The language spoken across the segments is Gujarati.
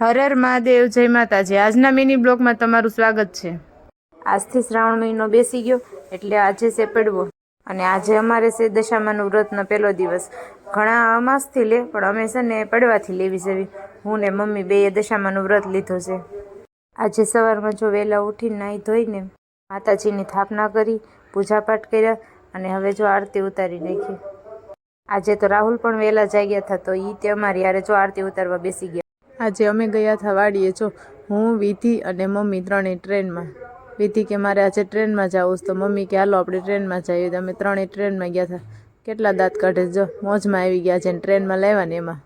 હર હર મહાદેવ, જય માતાજી। આજના મિની બ્લોગમાં તમારું સ્વાગત છે। આજથી શ્રાવણ મહિનો બેસી ગયો એટલે આજે છે પડવો અને આજે અમારે છે દશામાનું વ્રતનો પહેલો દિવસ। ઘણા અમાસથી લે પણ અમે છે ને પડવાથી લેવી છે। હું ને મમ્મી બેએ દશામાનું વ્રત લીધો છે। આજે સવારમાં જો વહેલા ઉઠીને નાહી ધોઈને માતાજીની સ્થાપના કરી, પૂજાપાઠ કર્યા અને હવે જો આરતી ઉતારી નાખી। આજે તો રાહુલ પણ વહેલા જાગ્યા હતા તો ઈ તે અમારી યારે જો આરતી ઉતારવા બેસી ગયા। આજે અમે ગયા હતા વાડીએ। જો હું, વિધિ અને મમ્મી ત્રણેય ટ્રેનમાં। વિધિ કે મારે આજે ટ્રેનમાં જવું છે તો મમ્મી કે હાલો આપણે ટ્રેનમાં જઈએ તો અમે ત્રણેય ટ્રેનમાં ગયા હતા। કેટલા દાંત કાઢે, જો મોજમાં આવી ગયા છે ટ્રેનમાં લેવા ને એમાં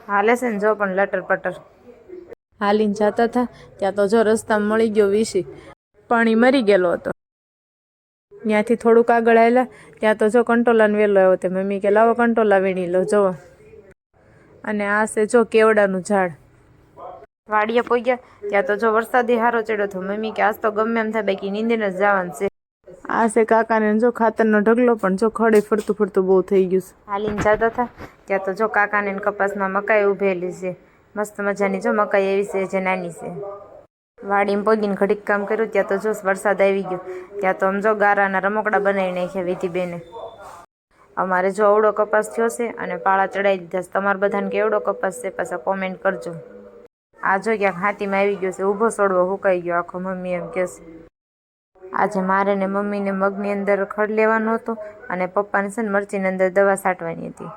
હાલે છે ને જો પણ લટર પટર હાલીને જતા હતા ત્યાં તો જો રસ્તામાં મળી ગયો વીસી, પાણી મરી ગયેલો હતો। ત્યાંથી થોડુંક આગળ આવેલા ત્યાં તો જો કંટોલાને વેલો આવ્યો તો મમ્મી કે લાવો કંટોલા વીણી લો જો। અને આ છે જો કેવડાનું ઝાડ। વાડીએ પહોંચ્યા ત્યાં તો જો વરસાદ હારો ચડ્યો હતો। મમ્મી કે આજ તો ગમે એમ થાય બાકી નીંદીને જ જવાનું છે। આ છે કાકાને જો ખાતરનો ઢગલો પણ જો ખડે ફરતું ફરતું બહુ થઈ ગયું છે। હાલીને જતા હતા ત્યાં તો જો કાકાને કપાસમાં મકાઈ ઉભેલી છે, મસ્ત મજાની જો મકાઈ એવી છે જે નાની છે। વાડીમાં પગીને ઘડીક કામ કર્યું ત્યાં તો જો વરસાદ આવી ગયો। ત્યાં તો આમ જો ગારાના રમકડા બનાવી નાખ્યા વિધિ બેને। અમારે જો અવડો કપાસ થયો છે અને પાળા ચડાવી દીધા છે। તમારે બધાને કેવડો કપાસ છે પાછા કોમેન્ટ કરજો। આ જો ક્યાંક હાથીમાં આવી ગયો છે, ઊભો છોડવો હુકાઈ ગયો આખો, મમ્મી એમ કહે છે। આજે મારે ને મમ્મીને મગની અંદર ખડ લેવાનો હતો અને પપ્પાને છે ને મરચીની અંદર દવા છાંટવાની હતી।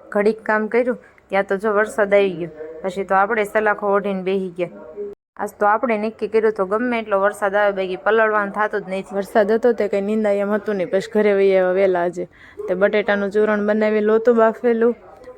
ઘડીક કામ કર્યું ત્યાં તો જો વરસાદ આવી ગયો। પછી તો આપણે સલાખો ઓઢીને બેસી ગયા। આજ તો આપણે નક્કી કર્યું તો ગમે એટલો વરસાદ આવે બાકી પલળવાનું થતું જ નથી। વરસાદ હતો તે કંઈ નિંદાય એમ હતું નહીં। પછી ઘરે વહી આવ્યા વહેલા આજે તે બટેટાનું ચૂરણ બનાવેલું હતું બાફેલું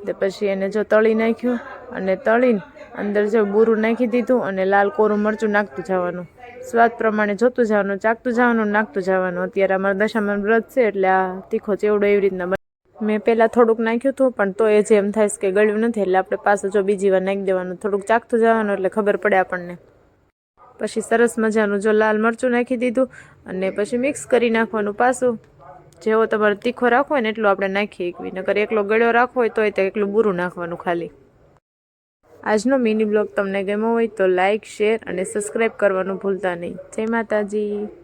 તે પછી એને જો તળી નાખ્યું અને તળીને અંદર જો બૂરું નાખી દીધું અને લાલ કોરું મરચું નાખતું જવાનું। સ્વાદ પ્રમાણે જોતું જવાનું, ચાખતું જવાનું, નાખતું જવાનું। અત્યારે અમારા દશામાનું વ્રત છે એટલે આ તીખો ચેવડો એવી રીતના મેં પહેલાં થોડુંક નાખ્યું હતું પણ તો એ જેમ થાય કે ગળ્યું નથી એટલે આપણે પાછું જો બીજી વાર નાખી દેવાનું। થોડુંક ચાખતું જવાનું એટલે ખબર પડે આપણને। પછી સરસ મજાનું જો લાલ મરચું નાખી દીધું અને પછી મિક્સ કરી નાખવાનું પાછું। જેવો તમારે તીખો રાખવો હોય ને એટલું આપણે નાખીએ એકવી, નકર એકલો ગળ્યો રાખવો હોય તોય તો એકલું બૂરું નાખવાનું ખાલી। આજનો મિની બ્લોગ તમને ગમ્યો હોય તો લાઇક, શેર અને સબસ્ક્રાઈબ કરવાનું ભૂલતા નહીં। જય માતાજી।